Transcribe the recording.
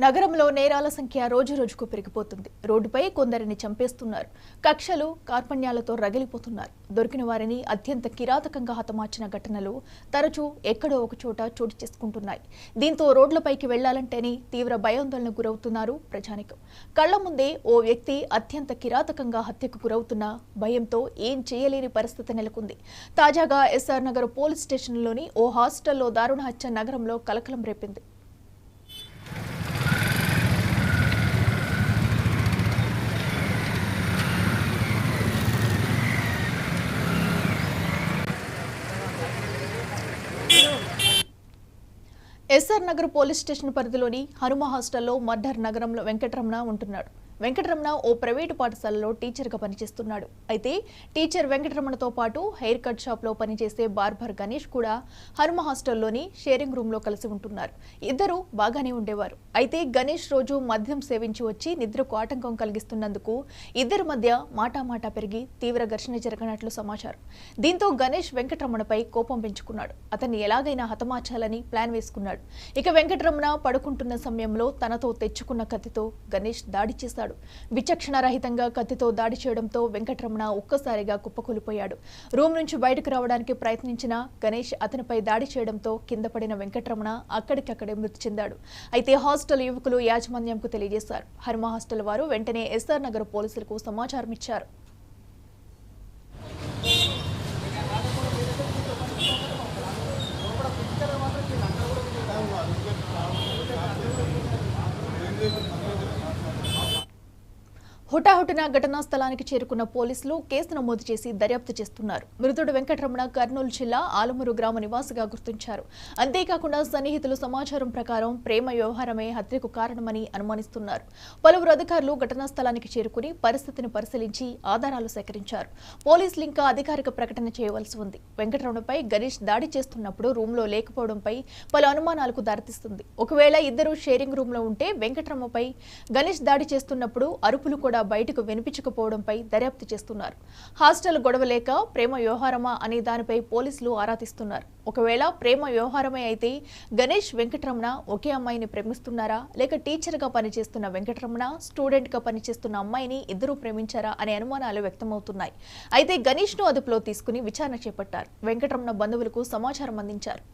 నగరంలో నేరాల సంఖ్య రోజురోజుకు పెరిగిపోతుంది. రోడ్డుపై కొందరిని చంపేస్తున్నారు. కక్షలు కార్పణ్యాలతో రగిలిపోతున్నారు. దొరికిన వారిని అత్యంత కిరాతకంగా హతమార్చిన ఘటనలు తరచూ ఎక్కడో ఒక చోట చోటు చేసుకుంటున్నాయి. దీంతో రోడ్లపైకి వెళ్లాలంటేనే తీవ్ర భయాందోళనకు గురవుతున్నారు ప్రజానికం. కళ్ల ముందే ఓ వ్యక్తి అత్యంత కిరాతకంగా హత్యకు గురవుతున్న భయంతో ఏం చేయలేని పరిస్థితి నెలకొంది. తాజాగా ఎస్ఆర్ నగర్ పోలీస్ స్టేషన్లోని ఓ హాస్టల్లో దారుణ హత్య నగరంలో కలకలం రేపింది. ఎస్ఆర్ నగర్ పోలీస్ స్టేషన్ పరిధిలోని హనుమ హాస్టల్లో మర్డర్ నగరంలో వెంకటరమణ ఉంటున్నాడు. వెంకటరమణ ఓ ప్రైవేటు పాఠశాలలో టీచర్గా పనిచేస్తున్నాడు. అయితే టీచర్ వెంకటరమణతో పాటు హెయిర్ కట్ షాప్లో పనిచేసే బార్బర్ గణేష్ కూడా హనుమ హాస్టల్లోని షేరింగ్ రూమ్లో కలిసి ఉంటున్నారు. ఇద్దరు బాగానే ఉండేవారు. అయితే గణేష్ రోజు మద్యం సేవించి వచ్చి నిద్రకు ఆటంకం కలిగిస్తున్నందుకు ఇద్దరి మధ్య మాటామాటా పెరిగి తీవ్ర ఘర్షణ జరగనట్లు సమాచారం. దీంతో గణేష్ వెంకటరమణపై కోపం పెంచుకున్నాడు. అతన్ని ఎలాగైనా హతమార్చాలని ప్లాన్ వేసుకున్నాడు. ఇక వెంకటరమణ పడుకుంటున్న సమయంలో తనతో తెచ్చుకున్న కత్తితో గణేష్ దాడి చేశాడు. విచక్షణ రహితంగా కత్తితో దాడి చేయడంతో వెంకటరమణ ఒక్కసారిగా కుప్పకూలిపోయాడు. రూమ్ నుంచి బయటకు రావడానికి ప్రయత్నించిన గణేష్ అతనిపై దాడి చేయడంతో కింద పడిన వెంకటరమణ అక్కడికక్కడే మృతి చెందాడు. అయితే హాస్టల్ యువకులు యాజమాన్యంకు తెలియజేశారు. హనుమ హాస్టల్ వారు వెంటనే ఎస్ఆర్ నగర్ పోలీసులకు సమాచారం ఇచ్చారు. హుటాహుటిన ఘటనా స్థలానికి చేరుకున్న పోలీసులు కేసు నమోదు చేసి దర్యాప్తు చేస్తున్నారు. మృతుడు వెంకటరమణ కర్నూలు జిల్లా ఆలమూరు గ్రామ నివాసిగా గుర్తించారు. అంతేకాకుండా సన్నిహితులు సమాచారం ప్రకారం ప్రేమ వ్యవహారమే హత్యకు కారణమని అనుమానిస్తున్నారు. పలువురు అధికారులు ఘటనా స్థలానికి చేరుకుని పరిస్థితిని పరిశీలించి ఆధారాలు సేకరించారు. పోలీసులు ఇంకా అధికారిక ప్రకటన చేయవలసి ఉంది. వెంకటరమణపై గణేష్ దాడి చేస్తున్నప్పుడు రూమ్లో లేకపోవడంపై పలు అనుమానాలకు దారితీస్తుంది. ఒకవేళ ఇద్దరు షేరింగ్ రూమ్లో ఉంటే వెంకటరమణపై గణేష్ దాడి చేస్తున్నప్పుడు అరుపులు కూడా బయటకు వినిపించకపోవడంపై దర్యాప్తు చేస్తున్నారు. హాస్టల్ గొడవ లేక ప్రేమ వ్యవహారమా అనే దానిపై పోలీసులు ఆరా తీస్తున్నారు. ఒకవేళ ప్రేమ వ్యవహారమే అయితే గణేష్ వెంకటరమణ ఒకే అమ్మాయిని ప్రేమిస్తున్నారా, లేక టీచర్గా పనిచేస్తున్న వెంకటరమణ స్టూడెంట్గా పనిచేస్తున్న అమ్మాయిని ఇద్దరూ ప్రేమించారా అనే అనుమానాలు వ్యక్తమవుతున్నాయి. అయితే గణేష్ను అదుపులో తీసుకుని విచారణ చేపట్టారు. వెంకటరమణ బంధువులకు సమాచారం అందించారు.